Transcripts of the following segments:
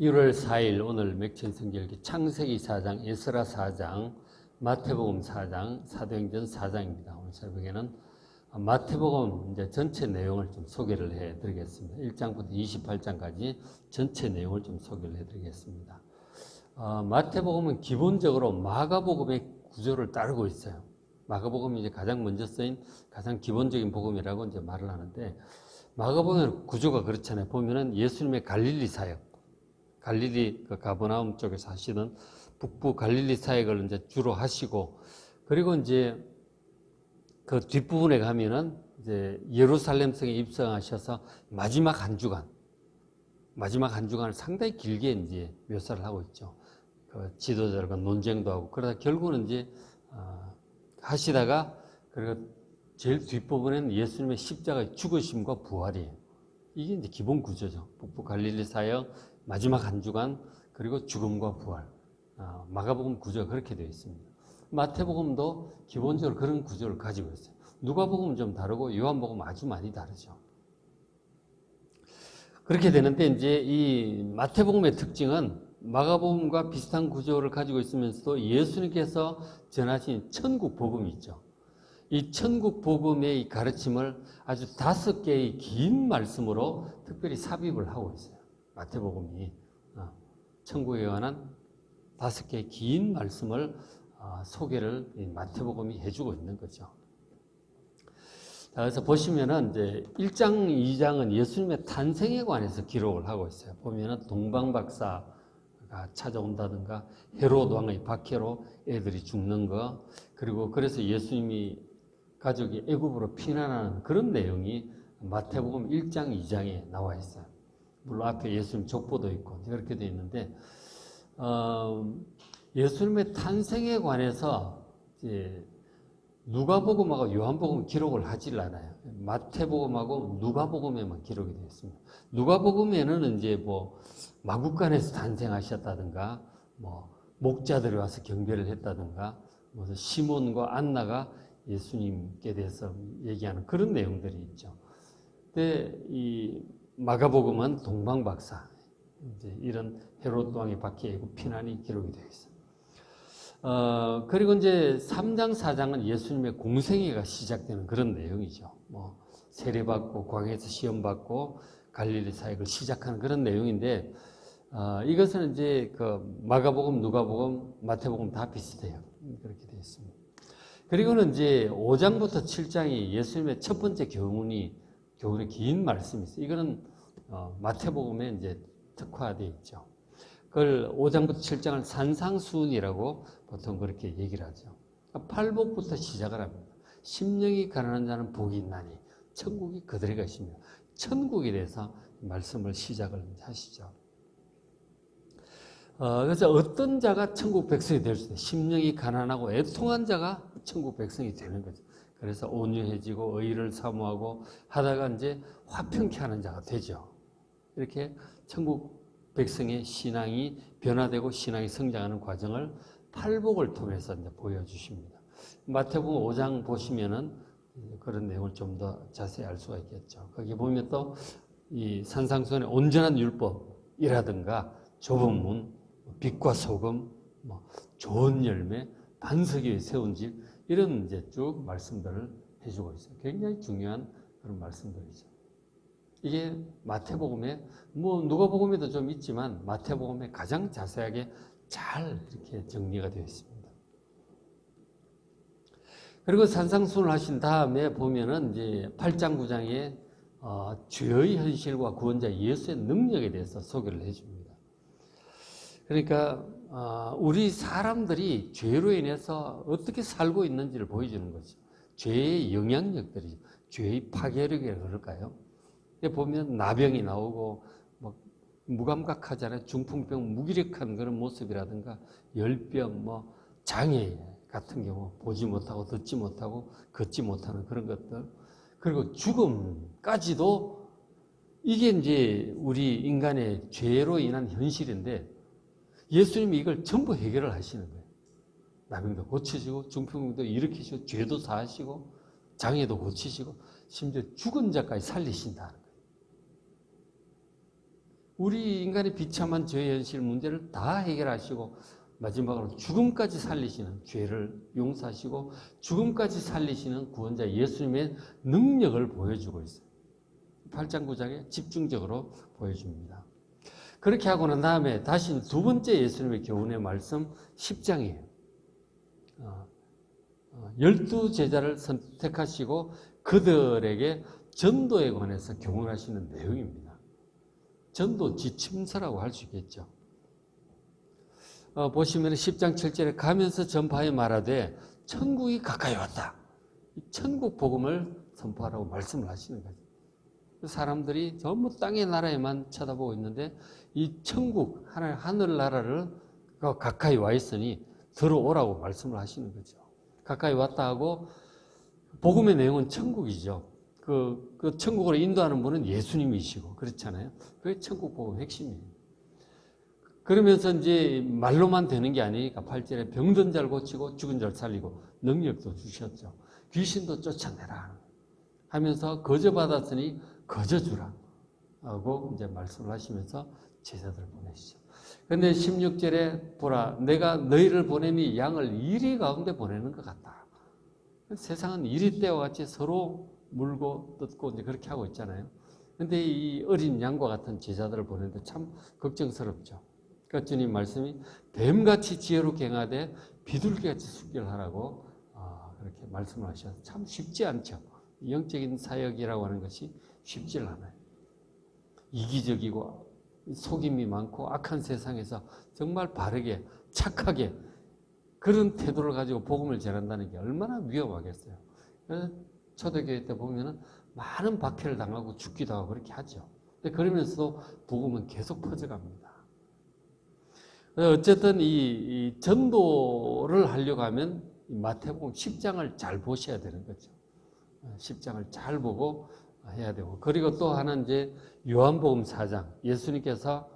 1월 4일 오늘 맥천성결기 창세기 4장, 에스라 4장, 마태복음 4장, 사도행전 4장입니다. 오늘 새벽에는 마태복음 이제 전체 내용을 좀 소개를 해드리겠습니다. 1장부터 28장까지 전체 내용을 좀 소개를 해드리겠습니다. 마태복음은 기본적으로 마가복음의 구조를 따르고 있어요. 마가복음이 이제 가장 먼저 쓰인 가장 기본적인 복음이라고 이제 말을 하는데, 마가복음의 구조가 그렇잖아요. 보면은 예수님의 갈릴리 사역, 갈릴리 가버나움 쪽에서 하시던 북부 갈릴리 사역을 이제 주로 하시고, 그리고 이제 그 뒷부분에 가면은 이제 예루살렘 성에 입성하셔서 마지막 한 주간을 상당히 길게 이제 묘사를 하고 있죠. 그 지도자들과 논쟁도 하고, 그러다 결국은 이제 하시다가, 그리고 제일 뒷부분에는 예수님의 십자가의 죽으심과 부활이에요. 이게 이제 기본 구조죠. 북부 갈릴리 사역, 마지막 한 주간, 그리고 죽음과 부활. 마가복음 구조가 그렇게 되어 있습니다. 마태복음도 기본적으로 그런 구조를 가지고 있어요. 누가복음은 좀 다르고 요한복음은 아주 많이 다르죠. 그렇게 되는데, 이제 이 마태복음의 특징은 마가복음과 비슷한 구조를 가지고 있으면서도 예수님께서 전하신 천국 복음이 있죠. 이 천국 복음의 이 가르침을 아주 5개의 긴 말씀으로 특별히 삽입을 하고 있어요. 마태복음이 천국에 관한 5개의 긴 말씀을 소개를 마태복음이 해주고 있는 거죠. 그래서 보시면은 이제 1장, 2장은 예수님의 탄생에 관해서 기록을 하고 있어요. 보면은 동방박사가 찾아온다든가, 헤롯 왕의 박해로 애들이 죽는 거, 그리고 그래서 예수님이 가족이 애굽으로 피난하는 그런 내용이 마태복음 1장, 2장에 나와 있어요. 물론 앞에 예수님 족보도 있고 그렇게 되어 있는데, 예수님의 탄생에 관해서 이제 누가복음하고 요한복음 기록을 하질 않아요. 마태복음하고 누가복음에만 기록이 되어 있습니다. 누가복음에는 이제 뭐 마국간에서 탄생하셨다든가, 뭐 목자들이 와서 경배를 했다든가, 무슨 시몬과 안나가 예수님께 대해서 얘기하는 그런 내용들이 있죠. 근데 이 마가복음은 동방박사, 이제 이런 헤롯 왕의 박해, 피난이 기록이 되어 있어요. 그리고 이제 3장, 4장은 예수님의 공생애가 시작되는 그런 내용이죠. 뭐 세례받고 광야에서 시험받고 갈릴리 사역을 시작하는 그런 내용인데, 이것은 이제 그 마가복음, 누가복음, 마태복음 다 비슷해요. 그렇게 되어 있습니다. 그리고는 이제 5장부터 7장이 예수님의 첫 번째 교훈의 긴 말씀이 있어요. 이거는 마태복음에 이제 특화되어 있죠. 그걸 5장부터 7장을 산상수훈이라고 보통 그렇게 얘기를 하죠. 팔복부터 시작을 합니다. 심령이 가난한 자는 복이 있나니 천국이 그들의 것이며, 천국에 대해서 말씀을 시작을 하시죠. 그래서 어떤 자가 천국 백성이 될 수 있어요. 심령이 가난하고 애통한 자가 천국 백성이 되는 거죠. 그래서 온유해지고 의를 사모하고 하다가 이제 화평케 하는 자가 되죠. 이렇게 천국 백성의 신앙이 변화되고 신앙이 성장하는 과정을 팔복을 통해서 이제 보여주십니다. 마태복음 5장 보시면은 그런 내용을 좀 더 자세히 알 수가 있겠죠. 거기 보면 또 이 산상수훈의 온전한 율법이라든가 좁은 문, 빛과 소금, 뭐 좋은 열매, 반석 위에 세운 집, 이런 이제 쭉 말씀들을 해주고 있어요. 굉장히 중요한 그런 말씀들이죠. 이게 마태복음에, 뭐 누가복음에도 좀 있지만 마태복음에 가장 자세하게 잘 이렇게 정리가 되어 있습니다. 그리고 산상수훈을 하신 다음에 보면은 이제 8장, 9장에 죄의 현실과 구원자 예수의 능력에 대해서 소개를 해줍니다. 그러니까 우리 사람들이 죄로 인해서 어떻게 살고 있는지를 보여주는 거죠. 죄의 영향력들이, 죄의 파괴력이라고 그럴까요? 보면 나병이 나오고 뭐 무감각하잖아요. 중풍병, 무기력한 그런 모습이라든가, 열병, 뭐 장애 같은 경우, 보지 못하고 듣지 못하고 걷지 못하는 그런 것들, 그리고 죽음까지도, 이게 이제 우리 인간의 죄로 인한 현실인데 예수님이 이걸 전부 해결을 하시는 거예요. 나병도 고치시고 중풍병도 일으키시고 죄도 사하시고 장애도 고치시고 심지어 죽은 자까지 살리신다는 거예요. 우리 인간의 비참한 죄 현실 문제를 다 해결하시고 마지막으로 죽음까지 살리시는, 죄를 용서하시고 죽음까지 살리시는 구원자 예수님의 능력을 보여주고 있어요. 8장 9장에 집중적으로 보여줍니다. 그렇게 하고 난 다음에 다시 두 번째 예수님의 교훈의 말씀 10장이에요. 12제자를 선택하시고 그들에게 전도에 관해서 교훈하시는 내용입니다. 전도 지침서라고 할 수 있겠죠. 보시면 10장 7절에 가면서 전파해 말하되 천국이 가까이 왔다. 천국 복음을 선포하라고 말씀을 하시는 거죠. 사람들이 전부 땅의 나라에만 쳐다보고 있는데 이 천국, 하늘나라를 가까이 와 있으니 들어오라고 말씀을 하시는 거죠. 가까이 왔다 하고 복음의 내용은 천국이죠. 그 천국으로 인도하는 분은 예수님이시고 그렇잖아요. 그게 천국 복음 핵심이에요. 그러면서 이제 말로만 되는 게 아니니까 8절에 병든 자를 고치고 죽은 자를 살리고 능력도 주셨죠. 귀신도 쫓아내라 하면서 거저 받았으니 거저 주라 하고 이제 말씀을 하시면서 제자들을 보내시죠. 그런데 16절에 보라 내가 너희를 보냄이 양을 이리 가운데 보내는 것 같다. 세상은 이리떼와 같이 서로 물고 뜯고 이제 그렇게 하고 있잖아요. 그런데 이 어린 양과 같은 제자들을 보내는데 참 걱정스럽죠. 그러니까 주님 말씀이 뱀같이 지혜롭게 행하되 비둘기같이 순결하라고 그렇게 말씀을 하셔서 참 쉽지 않죠. 영적인 사역이라고 하는 것이 쉽지 않아요. 이기적이고 속임이 많고 악한 세상에서 정말 바르게 착하게 그런 태도를 가지고 복음을 전한다는 게 얼마나 위험하겠어요. 그래서 초대교회 때 보면은 많은 박해를 당하고 죽기도 하고 그렇게 하죠. 근데 그러면서도 복음은 계속 퍼져갑니다. 어쨌든 이 전도를 하려고 하면 마태복음 10장을 잘 보셔야 되는 거죠. 10장을 잘 보고 해야 되고 그리고 또 하나 이제 요한복음 4장 예수님께서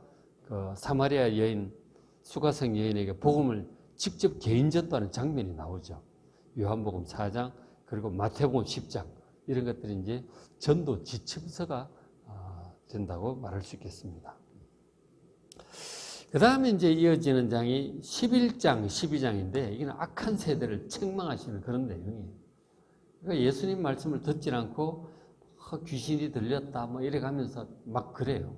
그 사마리아 여인 수가성 여인에게 복음을 직접 개인 전도하는 장면이 나오죠. 요한복음 4장 그리고 마태복음 10장 이런 것들이 이제 전도 지침서가 된다고 말할 수 있겠습니다. 그 다음에 이제 이어지는 장이 11장, 12장인데 이건 악한 세대를 책망하시는 그런 내용이에요. 그러니까 예수님 말씀을 듣지 않고 귀신이 들렸다 뭐 이래 가면서 막 그래요.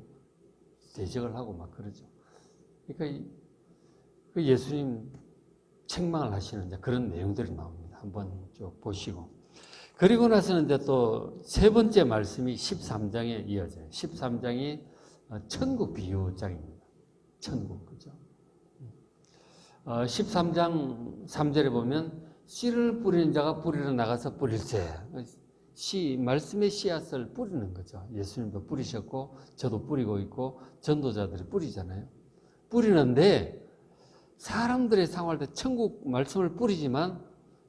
대적을 하고 막 그러죠. 그러니까 그 예수님 책망을 하시는 이제 그런 내용들이 나옵니다. 한번 쭉 보시고. 그리고 나서는 이제 또 세 번째 말씀이 13장에 이어져요. 13장이 천국 비유장입니다. 천국, 그죠? 13장 3절에 보면 씨를 뿌리는 자가 뿌리러 나가서 뿌릴세. 말씀의 씨앗을 뿌리는 거죠. 예수님도 뿌리셨고 저도 뿌리고 있고 전도자들이 뿌리잖아요. 뿌리는데 사람들의 생활 때 천국 말씀을 뿌리지만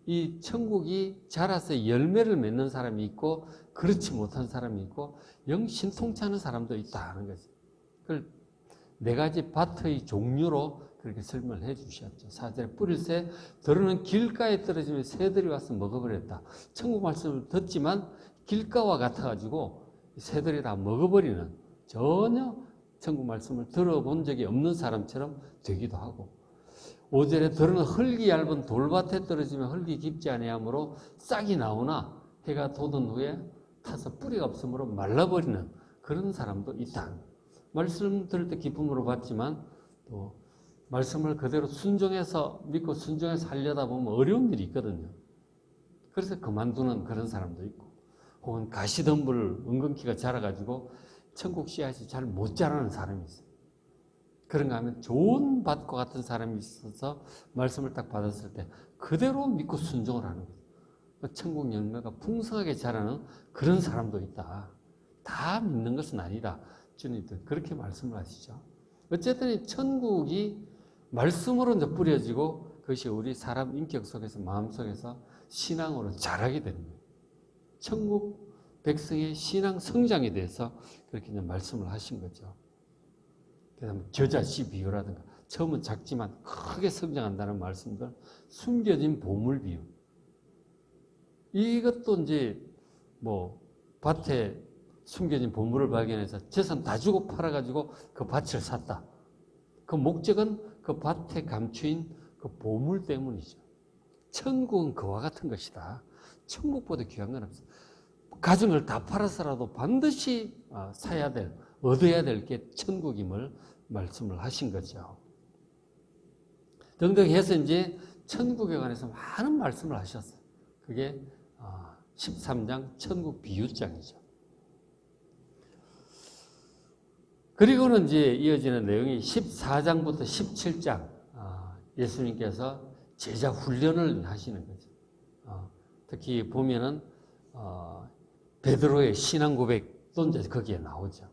이 천국이 자라서 열매를 맺는 사람이 있고 그렇지 못한 사람이 있고 영 신통치 않은 사람도 있다는 거죠. 그걸 네 가지 밭의 종류로 그렇게 설명을 해 주셨죠. 4절에 뿌릴새 들어는 길가에 떨어지면 새들이 와서 먹어버렸다. 천국 말씀을 듣지만 길가와 같아가지고 새들이 다 먹어버리는 전혀 천국 말씀을 들어본 적이 없는 사람처럼 되기도 하고 5절에 들어는 흙이 얇은 돌밭에 떨어지면 흙이 깊지 아니하므로 싹이 나오나 해가 돋은 후에 타서 뿌리가 없으므로 말라버리는 그런 사람도 있다. 말씀 들을 때 기쁨으로 받지만 또 말씀을 그대로 순종해서 믿고 순종해서 하려다 보면 어려운 일이 있거든요. 그래서 그만두는 그런 사람도 있고 혹은 가시덤불 은근키가 자라가지고 천국 씨앗이 잘 못 자라는 사람이 있어요. 그런가 하면 좋은 밭과 같은 사람이 있어서 말씀을 딱 받았을 때 그대로 믿고 순종을 하는 거예요. 천국 열매가 풍성하게 자라는 그런 사람도 있다. 다 믿는 것은 아니다. 주님도 그렇게 말씀을 하시죠. 어쨌든 이 천국이 말씀으로 이제 뿌려지고 그것이 우리 사람 인격 속에서 마음 속에서 신앙으로 자라게 되는 거예요. 천국 백성의 신앙 성장에 대해서 그렇게 이제 말씀을 하신 거죠. 그다음에 겨자씨 비유라든가 처음은 작지만 크게 성장한다는 말씀들, 숨겨진 보물 비유. 이것도 이제 뭐 밭에 숨겨진 보물을 발견해서 재산 다 주고 팔아가지고 그 밭을 샀다. 그 목적은 그 밭에 감추인 그 보물 때문이죠. 천국은 그와 같은 것이다. 천국보다 귀한 건 없어. 가정을 다 팔아서라도 반드시 사야 될, 얻어야 될 게 천국임을 말씀을 하신 거죠. 등등 해서 이제 천국에 관해서 많은 말씀을 하셨어요. 그게 13장 천국 비유장이죠. 그리고는 이제 이어지는 내용이 14장부터 17장 예수님께서 제자 훈련을 하시는 거죠. 특히 보면은 베드로의 신앙 고백도 이제 거기에 나오죠.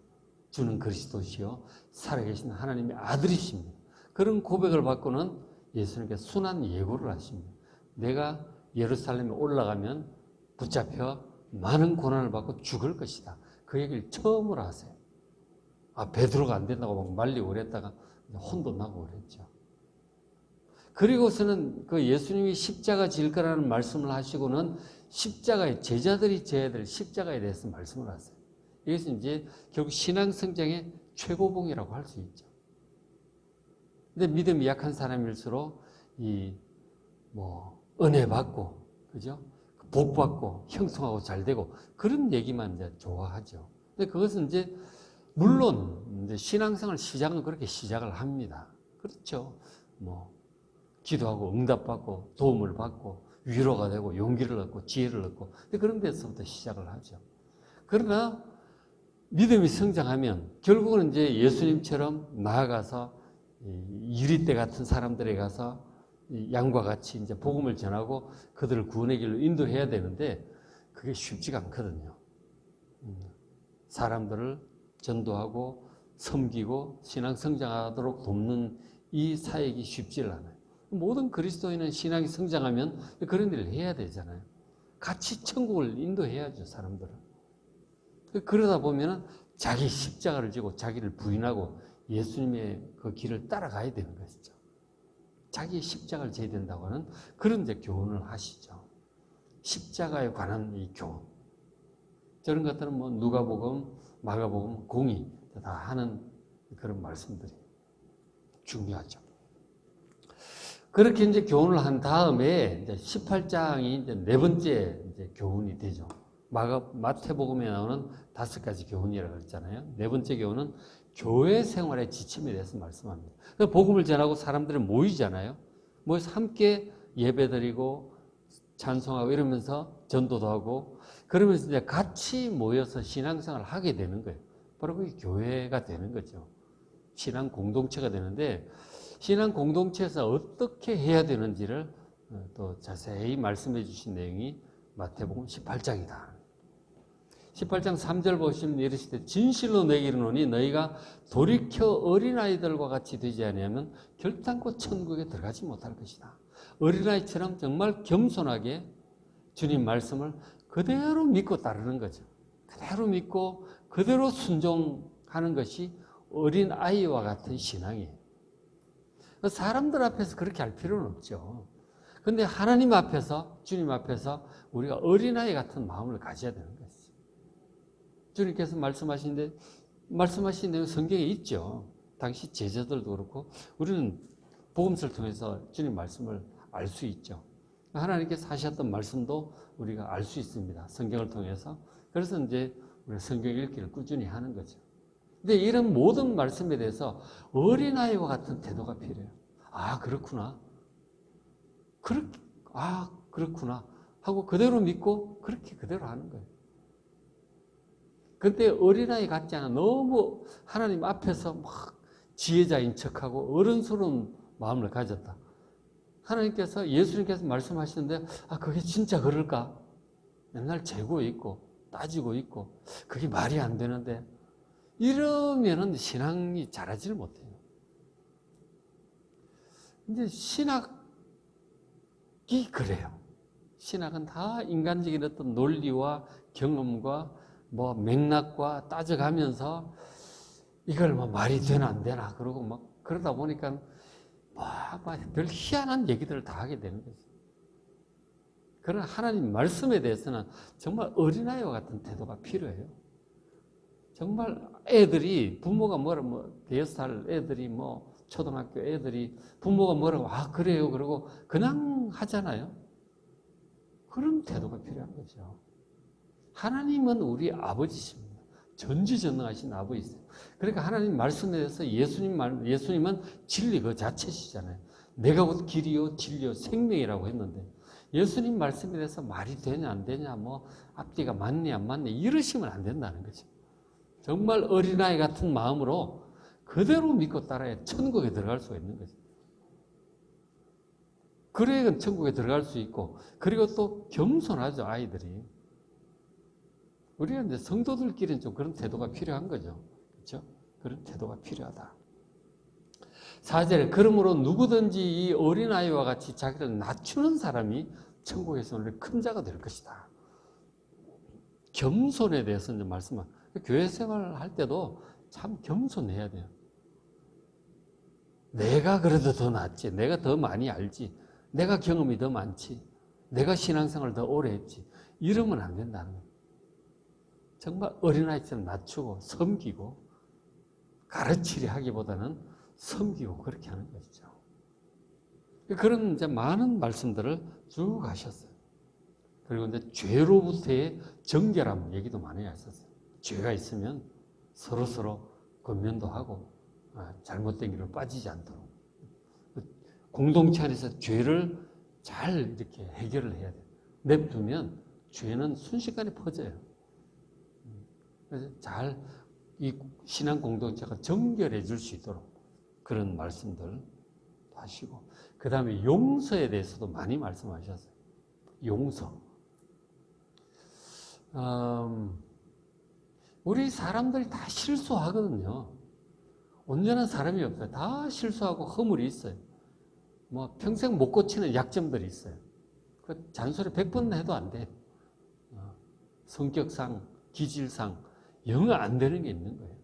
주는 그리스도시요 살아계신 하나님의 아들이십니다. 그런 고백을 받고는 예수님께서 순한 예고를 하십니다. 내가 예루살렘에 올라가면 붙잡혀 많은 고난을 받고 죽을 것이다. 그 얘기를 처음으로 하세요. 베드로가 안 된다고 막 말리고 그랬다가 혼도 나고 그랬죠. 그리고서는 그 예수님이 십자가 질 거라는 말씀을 하시고는 십자가에 제자들이 져야 될 십자가에 대해서 말씀을 하세요. 이것은 이제 결국 신앙 성장의 최고봉이라고 할 수 있죠. 근데 믿음이 약한 사람일수록 은혜 받고, 그죠? 복 받고, 형통하고 잘 되고, 그런 얘기만 이제 좋아하죠. 근데 그것은 이제, 물론, 이제 신앙생활 시작은 그렇게 시작을 합니다. 그렇죠. 기도하고, 응답받고, 도움을 받고, 위로가 되고, 용기를 얻고, 지혜를 얻고, 그런 데서부터 시작을 하죠. 그러나, 믿음이 성장하면, 결국은 이제 예수님처럼 나아가서, 유리대 같은 사람들에 가서 양과 같이 이제 복음을 전하고 그들을 구원의 길로 인도해야 되는데 그게 쉽지가 않거든요. 사람들을 전도하고 섬기고 신앙 성장하도록 돕는 이 사역이 쉽지를 않아요. 모든 그리스도인은 신앙이 성장하면 그런 일을 해야 되잖아요. 같이 천국을 인도해야죠, 사람들은. 그러다 보면은 자기 십자가를 지고 자기를 부인하고 예수님의 그 길을 따라가야 되는 것이죠. 자기의 십자가를 져야 된다고 하는 그런 이제 교훈을 하시죠. 십자가에 관한 이 교훈. 저런 것들은 누가복음, 마가복음, 공의 다 하는 그런 말씀들이 중요하죠. 그렇게 이제 교훈을 한 다음에 이제 18장이 이제 네 번째 이제 교훈이 되죠. 마태복음에 나오는 5가지 교훈이라고 했잖아요. 네 번째 교훈은 교회 생활의 지침에 대해서 말씀합니다. 복음을 전하고 사람들이 모이잖아요. 모여서 함께 예배드리고 찬송하고 이러면서 전도도 하고 그러면서 이제 같이 모여서 신앙생활을 하게 되는 거예요. 바로 그게 교회가 되는 거죠. 신앙 공동체가 되는데 신앙 공동체에서 어떻게 해야 되는지를 또 자세히 말씀해 주신 내용이 마태복음 18장이다. 18장 3절 보시면 이르시되 진실로 내게 이르노니 너희가 돌이켜 어린아이들과 같이 되지 아니하면 결단코 천국에 들어가지 못할 것이다. 어린아이처럼 정말 겸손하게 주님 말씀을 그대로 믿고 따르는 거죠. 그대로 믿고 그대로 순종하는 것이 어린아이와 같은 신앙이에요. 사람들 앞에서 그렇게 할 필요는 없죠. 그런데 하나님 앞에서, 주님 앞에서 우리가 어린아이 같은 마음을 가져야 되는 거예요. 주님께서 말씀하신 내용 성경에 있죠. 당시 제자들도 그렇고 우리는 복음서를 통해서 주님 말씀을 알 수 있죠. 하나님께서 하셨던 말씀도 우리가 알 수 있습니다. 성경을 통해서. 그래서 이제 우리가 성경 읽기를 꾸준히 하는 거죠. 근데 이런 모든 말씀에 대해서 어린아이와 같은 태도가 필요해요. 그렇구나. 그렇구나. 하고 그대로 믿고 그렇게 그대로 하는 거예요. 근데 어린아이 같지 않아. 너무 하나님 앞에서 막 지혜자인 척하고 어른스러운 마음을 가졌다. 하나님께서, 예수님께서 말씀하시는데, 그게 진짜 그럴까? 맨날 재고 있고, 따지고 있고, 그게 말이 안 되는데, 이러면은 신앙이 자라지를 못해요. 근데 신학이 그래요. 신학은 다 인간적인 어떤 논리와 경험과 맥락과 따져가면서 이걸 말이 되나 안 되나 그러고 그러다 보니까 별 희한한 얘기들을 다 하게 되는 거죠. 그러나 하나님 말씀에 대해서는 정말 어린아이와 같은 태도가 필요해요. 정말 애들이 부모가 뭐라고 5살 애들이 뭐 초등학교 애들이 부모가 뭐라고 그래요 그러고 그냥 하잖아요. 그런 태도가 필요한 거죠. 하나님은 우리 아버지십니다. 전지전능하신 아버지세요. 그러니까 하나님 말씀에 대해서 예수님은 진리 그 자체시잖아요. 내가 곧 길이요 진리요 생명이라고 했는데 예수님 말씀에 대해서 말이 되냐 안 되냐 뭐 앞뒤가 맞네 안 맞네 이러시면 안 된다는 거죠. 정말 어린아이 같은 마음으로 그대로 믿고 따라야 천국에 들어갈 수가 있는 거죠. 그래야 천국에 들어갈 수 있고 그리고 또 겸손하죠 아이들이. 우리가 이제 성도들끼리는 좀 그런 태도가 필요한 거죠. 그렇죠? 그런 태도가 필요하다. 4절에 그러므로 누구든지 이 어린아이와 같이 자기를 낮추는 사람이 천국에서는 큰 자가 될 것이다. 겸손에 대해서 이제 말씀하고 교회 생활을 할 때도 참 겸손해야 돼요. 내가 그래도 더 낫지. 내가 더 많이 알지. 내가 경험이 더 많지. 내가 신앙생활을 더 오래 했지. 이러면 안 된다는 거예요. 정말 어린아이처럼 낮추고 섬기고 가르치려 하기보다는 섬기고 그렇게 하는 것이죠. 그런 이제 많은 말씀들을 쭉 하셨어요. 그리고 이제 죄로부터의 정결함 얘기도 많이 하셨어요. 죄가 있으면 서로 권면도 하고 잘못된 길로 빠지지 않도록 공동체 안에서 죄를 잘 이렇게 해결을 해야 돼요. 냅두면 죄는 순식간에 퍼져요. 그래서 잘 이 신앙 공동체가 정결해 줄 수 있도록 그런 말씀들 하시고 그 다음에 용서에 대해서도 많이 말씀하셨어요. 용서. 우리 사람들이 다 실수하거든요. 온전한 사람이 없어요. 다 실수하고 허물이 있어요. 뭐 평생 못 고치는 약점들이 있어요. 그 잔소리 100번 해도 안 돼요. 성격상, 기질상 영 안 되는 게 있는 거예요.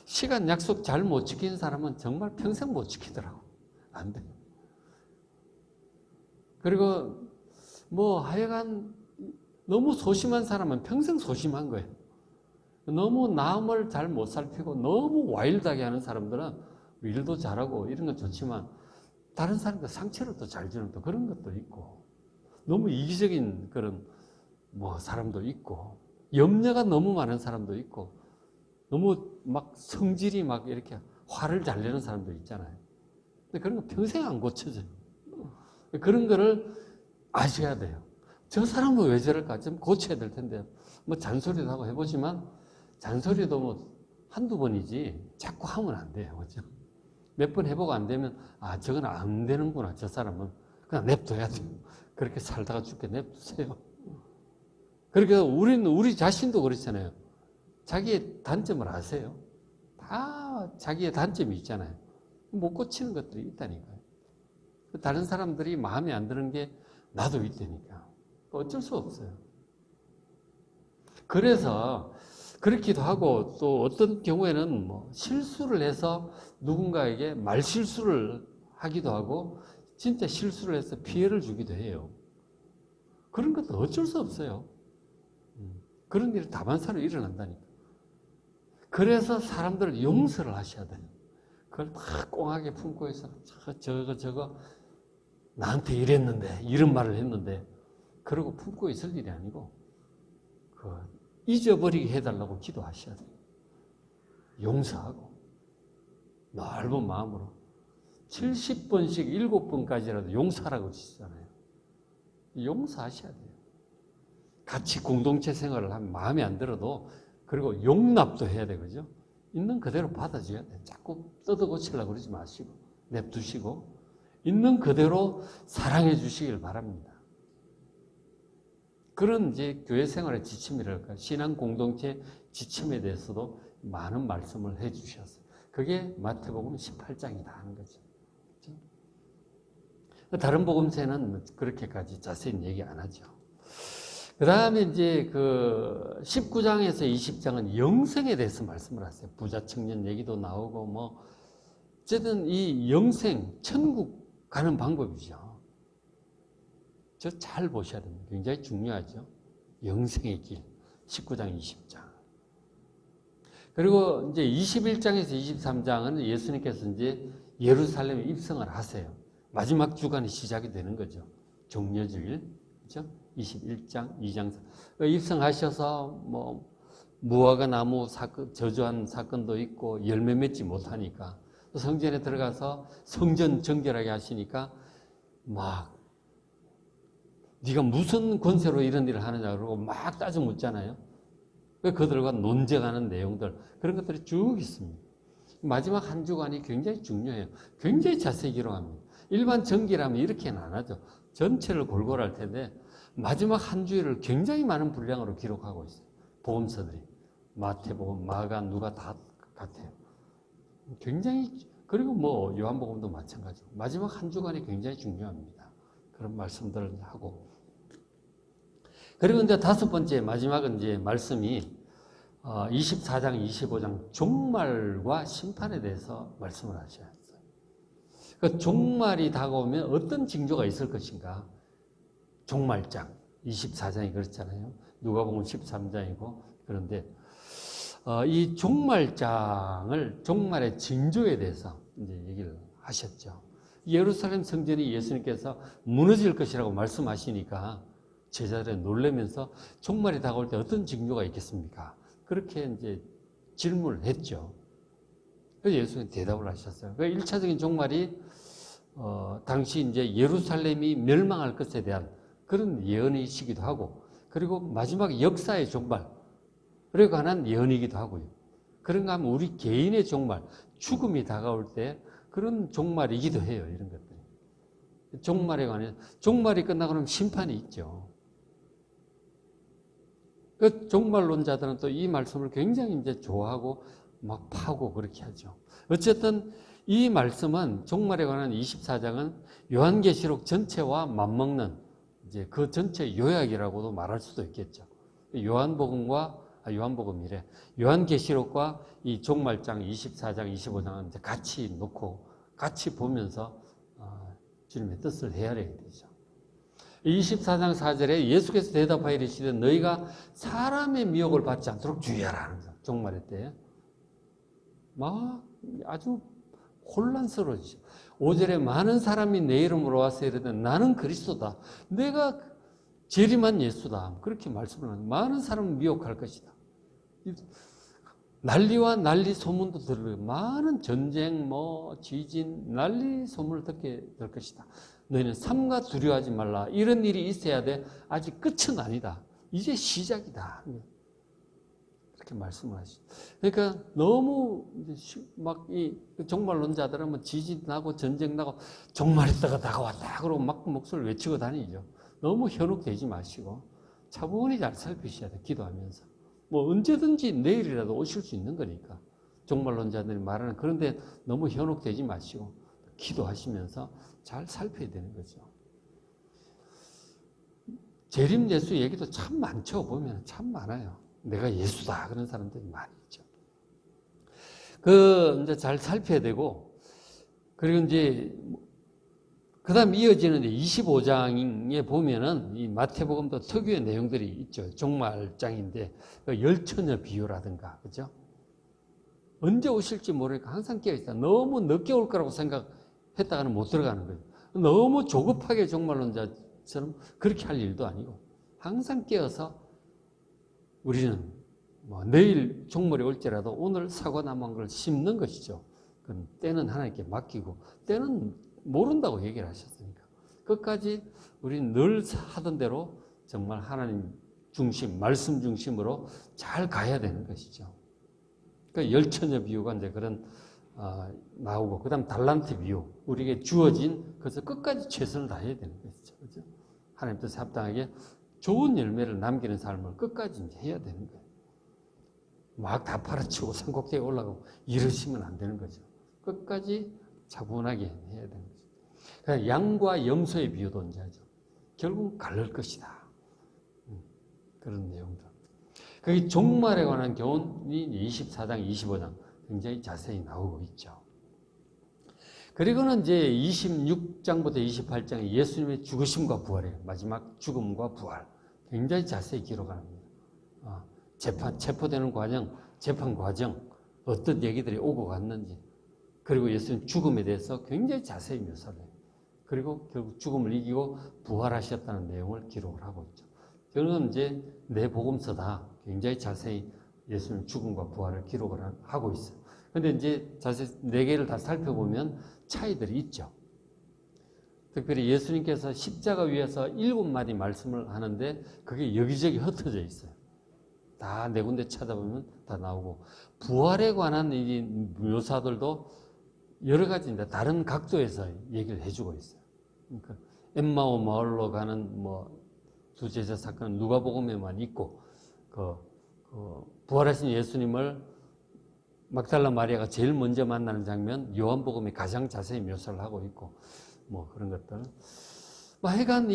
시간 약속 잘 못 지키는 사람은 정말 평생 못 지키더라고. 안 돼요. 그리고 뭐 하여간 너무 소심한 사람은 평생 소심한 거예요. 너무 남을 잘 못 살피고 너무 와일드하게 하는 사람들은 일도 잘하고 이런 건 좋지만 다른 사람들 상처를 또 잘 주는 또 그런 것도 있고 너무 이기적인 그런 뭐 사람도 있고 염려가 너무 많은 사람도 있고 너무 막 성질이 막 이렇게 화를 잘 내는 사람도 있잖아요. 근데 그런 거 평생 안 고쳐져요. 그런 거를 아셔야 돼요. 저 사람은 왜 저럴까? 좀 고쳐야 될 텐데. 뭐 잔소리도 하고 해보지만 잔소리도 뭐 한두 번이지 자꾸 하면 안 돼요. 그죠? 몇 번 해보고 안 되면 저건 안 되는구나. 저 사람은 그냥 냅둬야 돼요. 그렇게 살다가 죽게 냅두세요. 그러니까 우리 자신도 그렇잖아요. 자기의 단점을 아세요? 다 자기의 단점이 있잖아요. 못 고치는 것들이 있다니까요. 다른 사람들이 마음에 안 드는 게 나도 있다니까. 어쩔 수 없어요. 그래서 그렇기도 하고 또 어떤 경우에는 뭐 실수를 해서 누군가에게 말실수를 하기도 하고 진짜 실수를 해서 피해를 주기도 해요. 그런 것도 어쩔 수 없어요. 그런 일이 다반사로 일어난다니까. 그래서 사람들을 용서를 하셔야 돼요. 그걸 막 꽁하게 품고 있어. 저거 나한테 이랬는데 이런 말을 했는데 그러고 품고 있을 일이 아니고 잊어버리게 해달라고 기도하셔야 돼요. 용서하고 넓은 마음으로 70번씩 7번까지라도 용서하라고 하시잖아요. 용서하셔야 돼요. 같이 공동체 생활을 하면 마음에 안 들어도 그리고 용납도 해야 되거든요. 있는 그대로 받아줘야 돼요. 자꾸 뜯어고치려고 그러지 마시고 냅두시고 있는 그대로 사랑해 주시길 바랍니다. 그런 이제 교회 생활의 지침이랄까 신앙 공동체 지침에 대해서도 많은 말씀을 해 주셨어요. 그게 마태복음 18장이다 하는 거죠. 그렇죠? 다른 복음서에는 그렇게까지 자세히 얘기 안 하죠. 그 다음에 이제 19장에서 20장은 영생에 대해서 말씀을 하세요. 부자 청년 얘기도 나오고 뭐 어쨌든 이 영생, 천국 가는 방법이죠. 저 잘 보셔야 됩니다. 굉장히 중요하죠. 영생의 길, 19장, 20장. 그리고 이제 21장에서 23장은 예수님께서 이제 예루살렘에 입성을 하세요. 마지막 주간이 시작이 되는 거죠. 종려주일. 그죠? 21장, 2장. 입성하셔서 뭐 무화과 나무 사건, 저주한 사건도 있고 열매 맺지 못하니까 성전에 들어가서 성전 정결하게 하시니까 막 네가 무슨 권세로 이런 일을 하느냐 그러고 막 따져 묻잖아요. 그들과 논쟁하는 내용들 그런 것들이 쭉 있습니다. 마지막 한 주간이 굉장히 중요해요. 굉장히 자세히 기록합니다. 일반 정기라면 이렇게는 안 하죠. 전체를 골고루 할 텐데 마지막 한 주일을 굉장히 많은 분량으로 기록하고 있어요. 복음서들이. 마태복음, 마가, 누가 다 같아요. 굉장히, 그리고 뭐 요한복음도 마찬가지고 마지막 한 주간이 굉장히 중요합니다. 그런 말씀들을 하고. 그리고 이제 다섯 번째 마지막은 이제 말씀이 24장, 25장 종말과 심판에 대해서 말씀을 하셔야 했어요. 그 종말이 다가오면 어떤 징조가 있을 것인가? 종말장 24장이 그렇잖아요. 누가복음 13장이고 그런데 이 종말의 징조에 대해서 이제 얘기를 하셨죠. 예루살렘 성전이 예수님께서 무너질 것이라고 말씀하시니까 제자들이 놀라면서 종말이 다가올 때 어떤 징조가 있겠습니까? 그렇게 이제 질문을 했죠. 그래서 예수님이 대답을 하셨어요. 그 1차적인 종말이 당시 이제 예루살렘이 멸망할 것에 대한 그런 예언이시기도 하고, 그리고 마지막 역사의 종말에 관한 예언이기도 하고요. 그런가 하면 우리 개인의 종말, 죽음이 다가올 때 그런 종말이기도 해요. 이런 것들이. 종말에 관해, 종말이 끝나고 나면 심판이 있죠. 그 종말론자들은 또 이 말씀을 굉장히 이제 좋아하고 막 파고 그렇게 하죠. 어쨌든 이 말씀은 종말에 관한 24장은 요한계시록 전체와 맞먹는 이제 그 전체 요약이라고도 말할 수도 있겠죠. 요한계시록과 이 종말장 24장, 25장은 이제 같이 놓고 같이 보면서 주님의 뜻을 헤아려야 되죠. 24장 4절에 예수께서 대답하여 이르시되 너희가 사람의 미혹을 받지 않도록 주의하라 하는 거죠. 종말의 때. 막 아주 혼란스러워지죠. 5절에 많은 사람이 내 이름으로 와서 이르되 나는 그리스도다. 내가 재림한 예수다. 그렇게 말씀을 합니다. 많은 사람을 미혹할 것이다. 난리와 난리 소문도 들어요. 많은 전쟁, 지진, 난리 소문을 듣게 될 것이다. 너희는 삼가 두려워하지 말라. 이런 일이 있어야 돼. 아직 끝은 아니다. 이제 시작이다. 이렇게 말씀을 하시죠. 그러니까 너무 막 이 종말론자들은 뭐 지진 나고 전쟁 나고 종말했다가 다가왔다. 그러고 막 목소리를 외치고 다니죠. 너무 현혹되지 마시고 차분히 잘 살피셔야 돼. 기도하면서. 뭐 언제든지 내일이라도 오실 수 있는 거니까. 종말론자들이 말하는 그런데 너무 현혹되지 마시고 기도하시면서 잘 살펴야 되는 거죠. 재림 예수 얘기도 참 많죠. 보면 참 많아요. 내가 예수다 그런 사람들이 많이 있죠. 이제 잘 살펴야 되고, 그리고 이제 그다음 이어지는 25장에 보면은 이 마태복음도 특유의 내용들이 있죠. 종말장인데 열처녀 비유라든가, 그죠? 언제 오실지 모르니까 항상 깨어 있다. 너무 늦게 올 거라고 생각했다가는 못 들어가는 거예요. 너무 조급하게 종말론자처럼 그렇게 할 일도 아니고 항상 깨어서 우리는 내일 종말이 올지라도 오늘 사고 남은 걸 심는 것이죠. 그건 때는 하나님께 맡기고 때는 모른다고 얘기를 하셨으니까 끝까지 우리는 늘 하던 대로 정말 하나님 중심, 말씀 중심으로 잘 가야 되는 것이죠. 그러니까 열처녀 비유가 이제 그런 나오고, 그 다음 달란트 비유, 우리에게 주어진 그래서 끝까지 최선을 다해야 되는 것이죠. 그렇죠? 하나님 뜻에 합당하게 좋은 열매를 남기는 삶을 끝까지 이제 해야 되는 거예요. 막 다 팔아치고 산꼭대기에 올라가고 이러시면 안 되는 거죠. 끝까지 차분하게 해야 되는 거죠. 그러니까 양과 염소의 비유도 이제 하죠. 결국 갈릴 것이다. 그런 내용들. 그게 종말에 관한 교훈이 24장, 25장 굉장히 자세히 나오고 있죠. 그리고는 이제 26장부터 28장에 예수님의 죽으심과 부활이에요. 마지막 죽음과 부활. 굉장히 자세히 기록합니다. 체포되는 과정, 재판 과정, 어떤 얘기들이 오고 갔는지, 그리고 예수님 죽음에 대해서 굉장히 자세히 묘사를 해요. 그리고 결국 죽음을 이기고 부활하셨다는 내용을 기록을 하고 있죠. 저는 이제 네 복음서 굉장히 자세히 예수님 죽음과 부활을 기록을 하고 있어요. 근데 이제 자세히 네 개를 다 살펴보면 차이들이 있죠. 특별히 예수님께서 십자가 위에서 7마디 말씀을 하는데 그게 여기저기 흩어져 있어요. 다 네 군데 찾아보면 다 나오고, 부활에 관한 이 묘사들도 여러 가지인데 다른 각도에서 얘기를 해주고 있어요. 그러니까 엠마오 마을로 가는 두 제자 사건은 누가복음에만 있고, 부활하신 예수님을 막달라 마리아가 제일 먼저 만나는 장면 요한복음이 가장 자세히 묘사를 하고 있고, 그런 것들. 하여간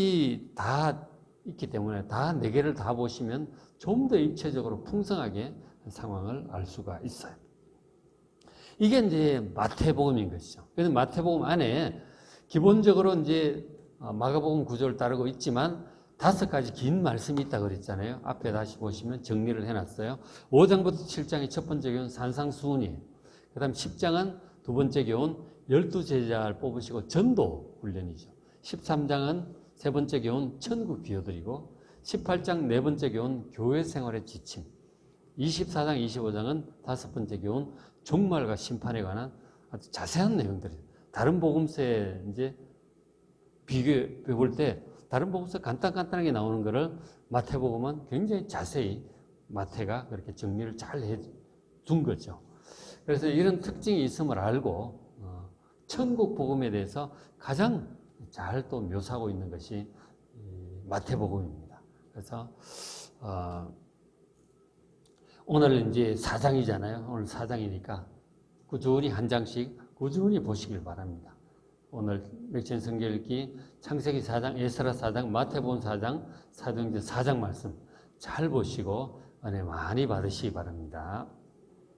다 있기 때문에 다 네 개를 다 보시면 좀 더 입체적으로 풍성하게 상황을 알 수가 있어요. 이게 이제 마태복음인 것이죠. 그래서 마태복음 안에 기본적으로 이제 마가복음 구조를 따르고 있지만 5가지 긴 말씀이 있다고 그랬잖아요. 앞에 다시 보시면 정리를 해놨어요. 5장부터 7장의 첫 번째 교훈 산상수훈이에요. 그 다음 10장은 두 번째 교훈 12제자를 뽑으시고 전도 훈련이죠. 13장은 세 번째 교훈 천국 기여들이고, 18장 네 번째 교훈 교회 생활의 지침, 24장 25장은 다섯 번째 교훈 종말과 심판에 관한 아주 자세한 내용들이에요. 다른 복음서에 이제 비교해 볼 때 다른 복음서 간단하게 나오는 거를 마태복음은 굉장히 자세히 마태가 그렇게 정리를 잘 해둔 거죠. 그래서 이런 특징이 있음을 알고 천국 복음에 대해서 가장 잘 또 묘사하고 있는 것이 마태복음입니다. 그래서 오늘 이제 4장이잖아요. 오늘 4장이니까 꾸준히 한 장씩 꾸준히 보시길 바랍니다. 오늘 맥천 성경 읽기 창세기 4장, 에스라 4장, 마태복음 4장, 사도행전 4장 말씀 잘 보시고 은혜 많이 받으시기 바랍니다.